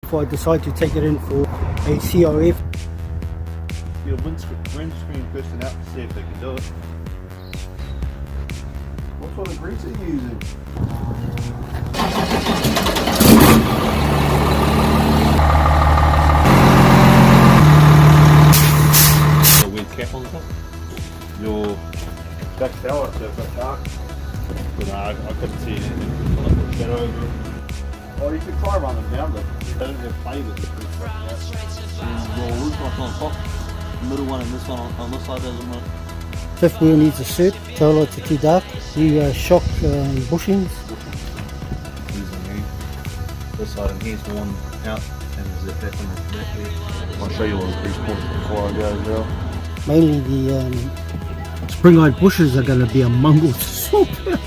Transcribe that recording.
Before I decide to take it in for a CRF. Your windscreen person out to see if they can do it. What sort of grease are you using? A weird cap on the top? Your back tower, so it's that dark. But no, I couldn't see anything. I'll put shadow over it. Oh, you could try running down them. They don't have favours. Your roof rock on top, the middle one and this one on this side doesn't work. Fifth wheel needs a cert, tail lights are too dark. The shock bushings. These are new. This side and here's one out and there's a back on the back here. I'll show you all the grease points before I go as well. Mainly the spring-eyed bushes are going to be a mongrel to sort out.